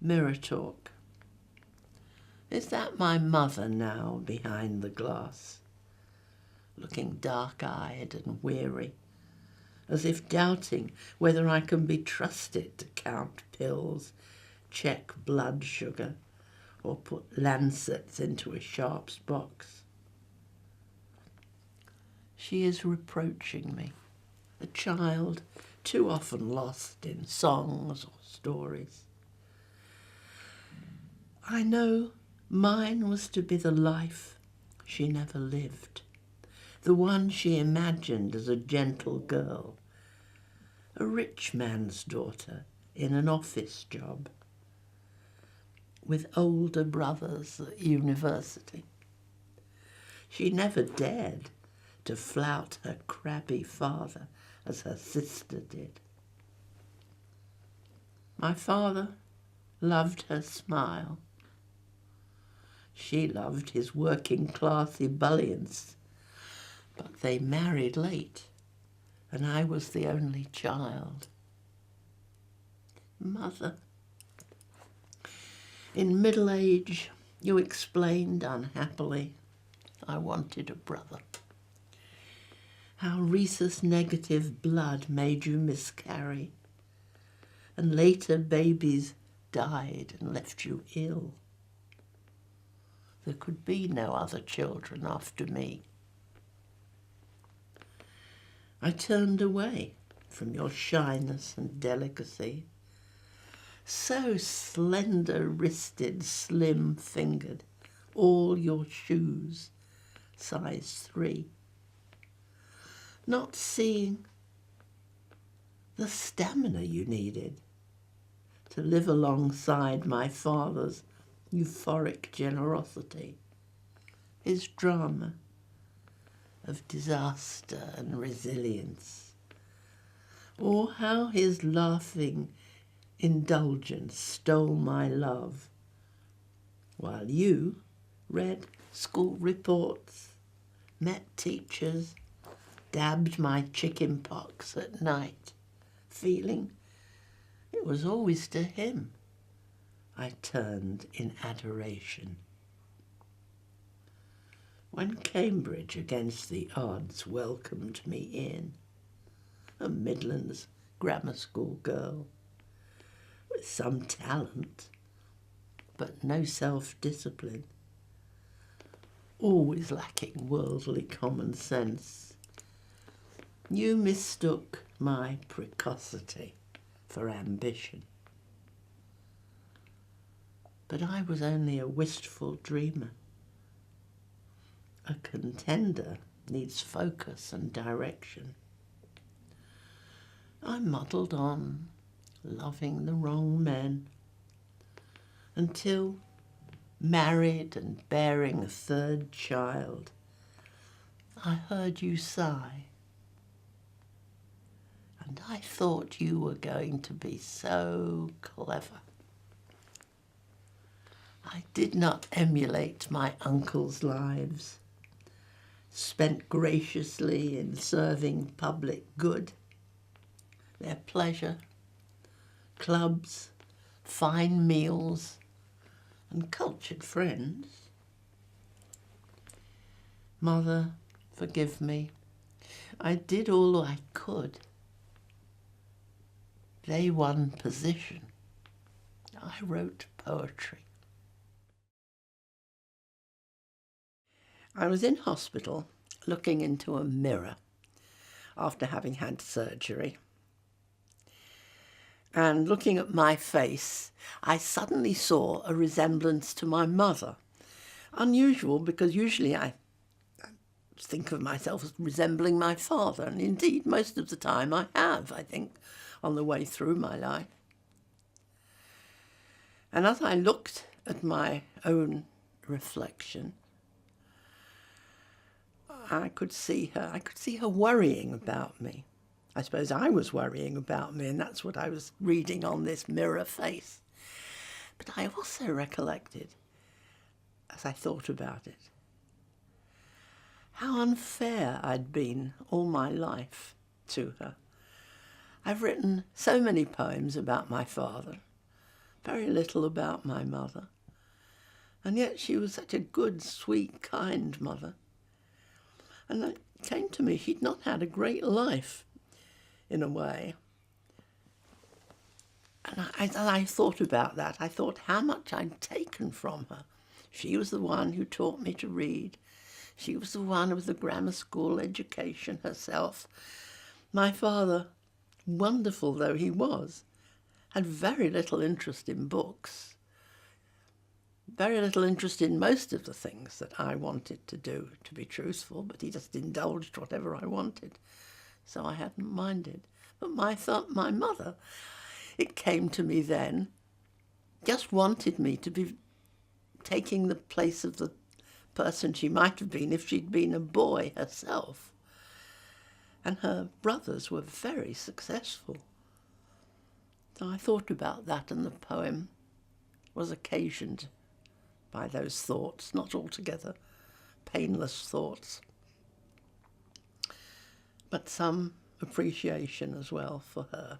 Mirror talk. Is that my mother now behind the glass, looking dark-eyed and weary, as if doubting whether I can be trusted to count pills, check blood sugar, or put lancets into a sharp's box? She is reproaching me, a child too often lost in songs or stories. I know mine was to be the life she never lived, the one she imagined as a gentle girl, a rich man's daughter in an office job, with older brothers at university. She never dared to flout her crabby father as her sister did. My father loved her smile. She loved his working-class ebullience, but they married late, and I was the only child. Mother, in middle age, you explained unhappily, I wanted a brother. How rhesus negative blood made you miscarry, and later babies died and left you ill. There could be no other children after me. I turned away from your shyness and delicacy, so slender-wristed, slim-fingered, all your shoes, size 3. Not seeing the stamina you needed to live alongside my father's euphoric generosity, his drama of disaster and resilience, or how his laughing indulgence stole my love, while you read school reports, met teachers, dabbed my chicken pox at night, feeling it was always to him I turned in adoration. When Cambridge against the odds welcomed me in, a Midlands grammar school girl, with some talent, but no self-discipline, always lacking worldly common sense, you mistook my precocity for ambition. But I was only a wistful dreamer. A contender needs focus and direction. I muddled on, loving the wrong men, until, married and bearing a 3rd child, I heard you sigh. And I thought you were going to be so clever. I did not emulate my uncles' lives, spent graciously in serving public good, their pleasure, clubs, fine meals, and cultured friends. Mother, forgive me. I did all I could. They won position. I wrote poetry. I was in hospital looking into a mirror after having had surgery. And looking at my face, I suddenly saw a resemblance to my mother. Unusual, because usually I think of myself as resembling my father, and indeed most of the time I have, I think, on the way through my life. And as I looked at my own reflection, I could see her worrying about me. I suppose I was worrying about me, and that's what I was reading on this mirror face. But I also recollected, as I thought about it, how unfair I'd been all my life to her. I've written so many poems about my father, very little about my mother. And yet she was such a good, sweet, kind mother. And it came to me she'd not had a great life, in a way. And I thought about that. I thought how much I'd taken from her. She was the one who taught me to read. She was the one with the grammar school education herself. My father, wonderful though he was, had very little interest in books. Very little interest in most of the things that I wanted to do, to be truthful, but he just indulged whatever I wanted. So I hadn't minded. But my mother, it came to me then, just wanted me to be taking the place of the person she might have been if she'd been a boy herself. And her brothers were very successful. So I thought about that, and the poem was occasioned by those thoughts, not altogether painless thoughts, but some appreciation as well for her.